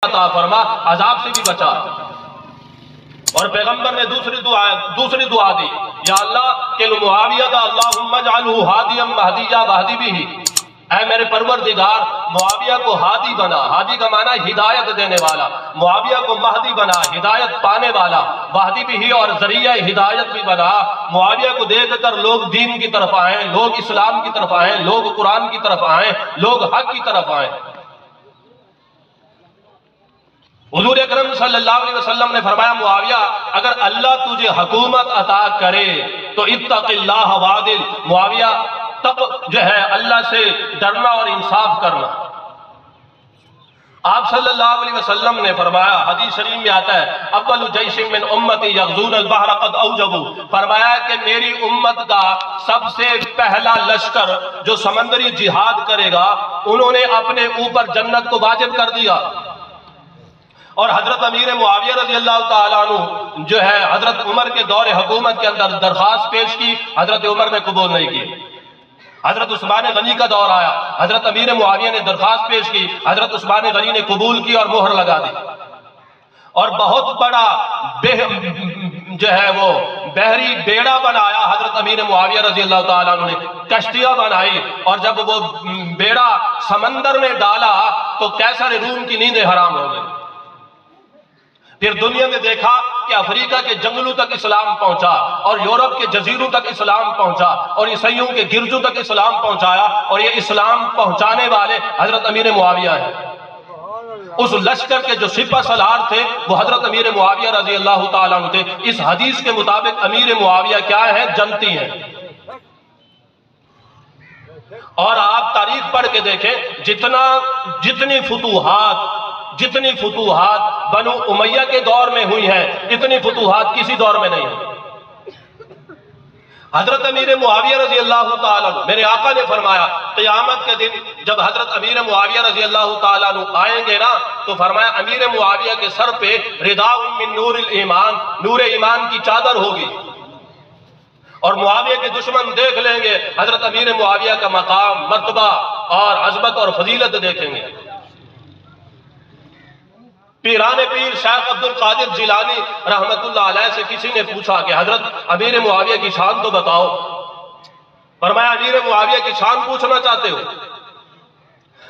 عطا فرما، عذاب سے بھی بچا۔ اور پیغمبر نے دوسری دعا دی، یا اللہ کہ معاویہ دا اللہم اجعلہ ہادیا مہدیا واہدی بھی، اے میرے پروردگار معاویہ کو ہادی بنا، ہادی کا معنی ہدایت دینے والا، معاویہ کو مہدی بنا، ہدایت پانے والا، واہدی بھی اور ذریعہ ہدایت بھی بنا۔ معاویہ کو دیکھ کر لوگ دین کی طرف آئیں، لوگ اسلام کی طرف آئیں، لوگ قرآن کی طرف آئیں، لوگ حق کی طرف آئیں۔ حضور اکرم صلی اللہ علیہ وسلم نے فرمایا معاویہ اگر اللہ تجھے حکومت عطا کرے تو اتق اللہ وعدل، معاویہ تب جو ہے اللہ سے ڈرنا اور انصاف کرنا۔ آپ صلی اللہ علیہ وسلم نے فرمایا، حدیث شریف میں آتا ہے اول جیش من امتی یغزون البحر قد اوجبوا، فرمایا کہ میری امت کا سب سے پہلا لشکر جو سمندری جہاد کرے گا انہوں نے اپنے اوپر جنت کو واجب کر دیا۔ اور حضرت امیر معاویہ رضی اللہ تعالیٰ عنہ جو ہے حضرت عمر کے دور حکومت کے اندر درخواست پیش کی، حضرت عمر نے قبول نہیں کی۔ حضرت عثمان غنی کا دور آیا، حضرت امیر معاویہ نے درخواست پیش کی، حضرت عثمان غنی نے قبول کی اور مہر لگا دی۔ اور بہت بڑا جو ہے وہ بحری بیڑا بنایا حضرت امیر معاویہ رضی اللہ تعالیٰ عنہ نے، کشتیاں بنائی، اور جب وہ بیڑا سمندر میں ڈالا تو قیصر روم کی نیندیں حرام ہو گئی۔ پھر دنیا نے دیکھا کہ افریقہ کے جنگلوں تک اسلام پہنچا اور یورپ کے جزیروں تک اسلام پہنچا اور عیسائیوں کے گرجوں تک اسلام پہنچایا، اور یہ اسلام پہنچانے والے حضرت امیر معاویہ ہیں۔ اس لشکر کے جو سپہ سالار تھے وہ حضرت امیر معاویہ رضی اللہ تعالیٰ عنہ تھے۔ اس حدیث کے مطابق امیر معاویہ کیا ہیں؟ جنتی ہیں۔ اور آپ تاریخ پڑھ کے دیکھیں جتنی فتوحات بنو امیہ کے دور میں ہوئی ہیں اتنی فتوحات کسی دور میں نہیں ہیں۔ حضرت امیر معاویہ رضی اللہ تعالیٰ عنہ، میرے آقا نے فرمایا قیامت کے دن جب حضرت امیر معاویہ رضی اللہ تعالیٰ عنہ آئیں گے نا تو فرمایا امیر معاویہ کے سر پہ رداء من نور الایمان، نور ایمان کی چادر ہوگی، اور معاویہ کے دشمن دیکھ لیں گے حضرت امیر معاویہ کا مقام، مرتبہ اور عظمت اور فضیلت دیکھیں گے۔ پیران پیر شیخ عبد القادر جیلانی رحمت اللہ علیہ سے کسی نے پوچھا کہ حضرت امیر معاویہ کی شان تو بتاؤ۔ فرمایا امیر معاویہ کی شان پوچھنا چاہتے ہو؟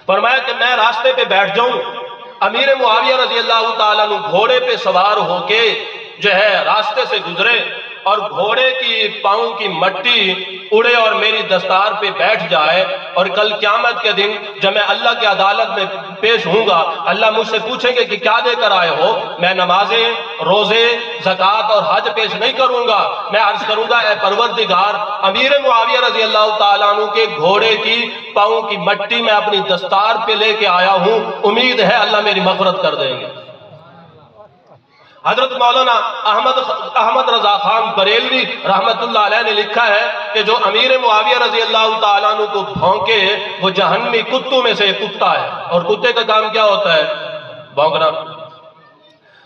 فرمایا کہ میں راستے پہ بیٹھ جاؤں، امیر معاویہ رضی اللہ تعالیٰ عنہ گھوڑے پہ سوار ہو کے جو ہے راستے سے گزرے اور گھوڑے کی پاؤں کی مٹی اڑے اور میری دستار پہ بیٹھ جائے، اور کل قیامت کے دن جب میں اللہ کی عدالت میں پیش ہوں گا اللہ مجھ سے پوچھیں گے کہ کیا دے کر آئے ہو، میں نمازیں، روزے، زکوٰۃ اور حج پیش نہیں کروں گا، میں عرض کروں گا اے پروردگار امیر معاویہ رضی اللہ تعالیٰ عنہ کے گھوڑے کی پاؤں کی مٹی میں اپنی دستار پہ لے کے آیا ہوں، امید ہے اللہ میری مغفرت کر دیں گے۔ حضرت مولانا احمد رضا خان بریلوی رحمت اللہ علیہ نے لکھا ہے کہ جو امیر معاویہ رضی اللہ تعالیٰ عنہ کو بھونکے وہ جہنمی کتوں میں سے کتا ہے، اور کتے کا کام کیا ہوتا ہے؟ بھونکنا۔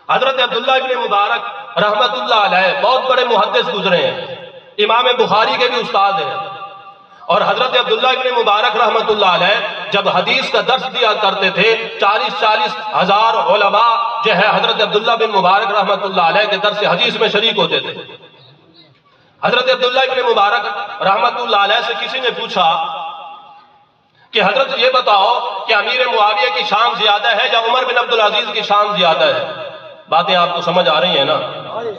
حضرت عبداللہ ابن مبارک رحمت اللہ علیہ بہت بڑے محدث گزرے ہیں، امام بخاری کے بھی استاد ہیں، اور حضرت عبداللہ ابن مبارک رحمت اللہ علیہ جب حدیث کا درس دیا کرتے تھے 40 ہزار علماء جو ہے حضرت عبداللہ بن مبارک رحمت اللہ علیہ کے درس حدیث میں شریک ہوتے تھے۔ حضرت عبداللہ ابن مبارک رحمت اللہ علیہ سے کسی نے پوچھا کہ حضرت یہ بتاؤ کہ امیر معاویہ کی شان زیادہ ہے یا عمر بن عبدالعزیز کی شان زیادہ ہے؟ باتیں آپ کو سمجھ آ رہی ہیں نا؟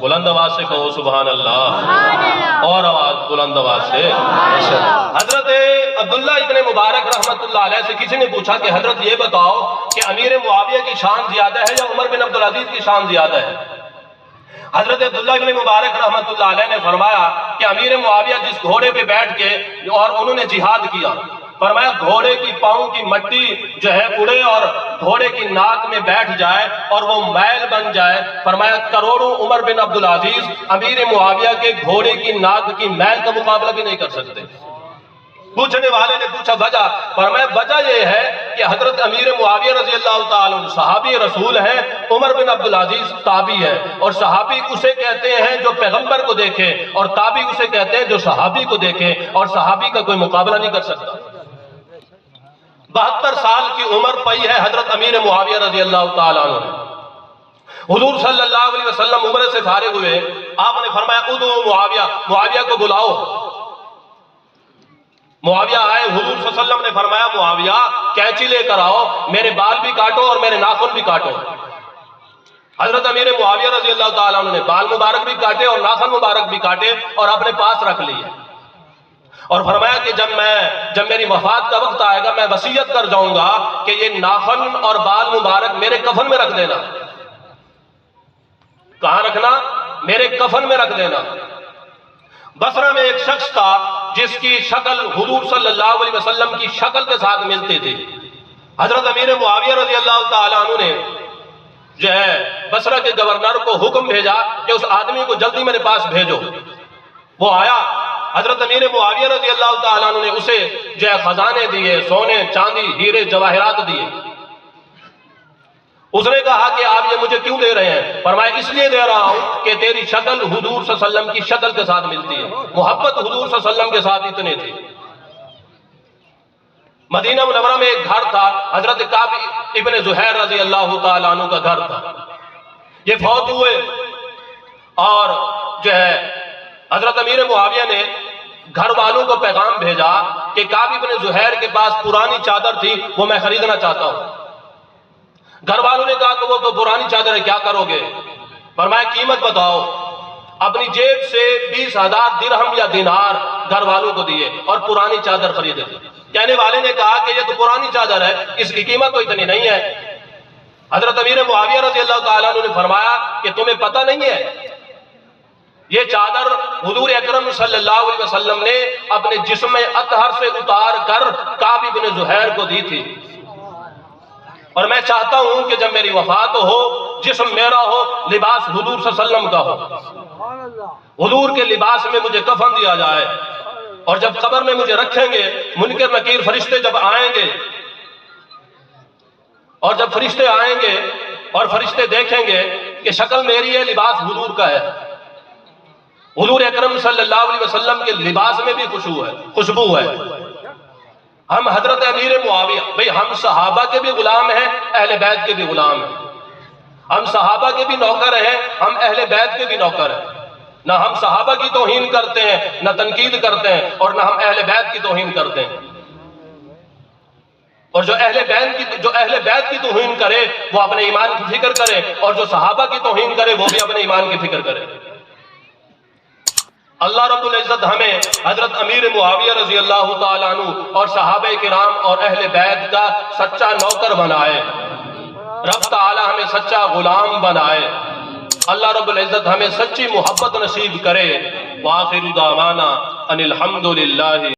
بلند آواز سے کہو سبحان اللہ، اور آواز بلند آواز سے۔ حضرت عبداللہ ابن مبارک رحمت اللہ علیہ سے کسی نے پوچھا کہ حضرت یہ بتاؤ کہ امیر معاویہ کی شان زیادہ ہے یا عمر بن عبدالعزیز کی شان زیادہ ہے؟ حضرت عبداللہ ابن مبارک رحمت اللہ علیہ نے فرمایا کہ امیر معاویہ جس گھوڑے پہ بیٹھ کے اور انہوں نے جہاد کیا، فرمایا گھوڑے کی پاؤں کی مٹی جو ہے اڑے اور گھوڑے کی ناک میں بیٹھ جائے اور وہ میل بن جائے، فرمایا کروڑوں عمر بن عبدالعزیز امیر معاویہ کے گھوڑے کی ناک کی میل کا مقابلہ بھی نہیں کر سکتے۔ پوچھنے والے نے پوچھا وجہ، فرمایا وجہ یہ ہے کہ حضرت امیر معاویہ رضی اللہ تعالیٰ عنہ صحابی رسول ہیں، عمر بن عبدالعزیز تابعی ہے، اور صحابی اسے کہتے ہیں جو پیغمبر کو دیکھے اور تابعی اسے کہتے ہیں جو صحابی کو دیکھے، اور صحابی کا کوئی مقابلہ نہیں کر سکتا۔ 72 سال کی عمر پائی ہے حضرت امیر معاویہ رضی اللہ تعالیٰ عنہ نے۔ حضور صلی اللہ علیہ وسلم عمرے سے فارغ ہوئے، آپ نے فرمایا ادعو معاویہ، معاویہ کو بلاؤ۔ معاویہ آئے، حضور صلی اللہ علیہ وسلم نے فرمایا معاویہ کینچی لے کر آؤ، میرے بال بھی کاٹو اور میرے ناخن بھی کاٹو۔ حضرت امیر معاویہ رضی اللہ تعالیٰ عنہ نے بال مبارک بھی کاٹے اور ناخن مبارک بھی کاٹے اور اپنے پاس رکھ لیے، اور فرمایا کہ جب میری وفات کا وقت آئے گا میں وصیت کر جاؤں گا کہ یہ ناخن اور بال مبارک میرے کفن میں رکھ دینا۔ کہاں رکھنا؟ میرے کفن میں رکھ دینا۔ بصرہ میں ایک شخص تھا جس کی شکل حضور صلی اللہ علیہ وسلم کی شکل کے ساتھ ملتی تھی۔ حضرت امیر معاویہ رضی اللہ تعالیٰ عنہ نے جو ہے بصرہ کے گورنر کو حکم بھیجا کہ اس آدمی کو جلدی میرے پاس بھیجو۔ وہ آیا، حضرت امیر معاویہ رضی اللہ تعالیٰ عنہ نے اسے جو ہے خزانے دیے، سونے چاندی ہیرے جواہرات دیے۔ اس نے کہا کہ آپ یہ مجھے کیوں دے رہے ہیں؟ فرمایا اس لیے دے رہا ہوں کہ تیری شکل حضور صلی اللہ علیہ وسلم کی شکل کے ساتھ ملتی ہے۔ محبت حضور صلی اللہ علیہ وسلم کے ساتھ اتنی تھی۔ مدینہ منورہ میں ایک گھر تھا، حضرت کعب ابن زہیر رضی اللہ تعالیٰ عنہ کا گھر تھا۔ یہ فوت ہوئے اور جو ہے حضرت امیر معاویہ نے گھر والوں کو پیغام بھیجا کہ کعب ابن زہیر کے پاس پرانی چادر تھی، وہ میں خریدنا چاہتا ہوں۔ گھر والوں نے کہا کہ وہ تو پرانی چادر ہے، کیا کرو گے؟ فرمایا قیمت بتاؤ۔ اپنی جیب سے 20,000 درہم یا دینار گھر والوں کو دیے اور پرانی چادر خریدے۔ کہنے والے نے کہا کہ یہ تو پرانی چادر ہے، اس کی قیمت تو اتنی نہیں ہے۔ حضرت امیر معاویہ رضی اللہ تعالیٰ عنہ نے فرمایا کہ تمہیں پتہ نہیں ہے، یہ چادر حضور اکرم صلی اللہ علیہ وسلم نے اپنے جسم اطہر سے اتار کر کعب ابن زہیر کو دی تھی، اور میں چاہتا ہوں کہ جب میری وفات ہو، جسم میرا ہو، لباس حضور صلی اللہ علیہ وسلم کا ہو، حضور کے لباس میں مجھے کفن دیا جائے، اور جب قبر میں مجھے رکھیں گے منکر نکیر فرشتے جب آئیں گے، اور جب فرشتے آئیں گے اور فرشتے دیکھیں گے کہ شکل میری ہے، لباس حضور کا ہے، حضور اکرم صلی اللہ علیہ وسلم کے لباس میں بھی خوشبو ہے۔ ہم حضرت امیر معاویہ، بھئی ہم صحابہ کے بھی غلام ہیں، اہل بیت کے بھی غلام ہیں، ہم صحابہ کے بھی نوکر ہیں، ہم اہل بیت کے بھی نوکر ہیں۔ نہ ہم صحابہ کی توہین کرتے ہیں، نہ تنقید کرتے ہیں، اور نہ ہم اہل بیت کی توہین کرتے ہیں۔ اور جو اہل بیت کی توہین کرے وہ اپنے ایمان کی فکر کرے، اور جو صحابہ کی توہین کرے وہ بھی اپنے ایمان کی فکر کرے۔ اللہ رب العزت ہمیں حضرت امیر معاویہ رضی اللہ تعالیٰ عنہ اور صحابہ کرام اور اہل بیت کا سچا نوکر بنائے، رب تعالی ہمیں سچا غلام بنائے، اللہ رب العزت ہمیں سچی محبت نصیب کرے۔ وآخر دعوانا ان الحمدللہ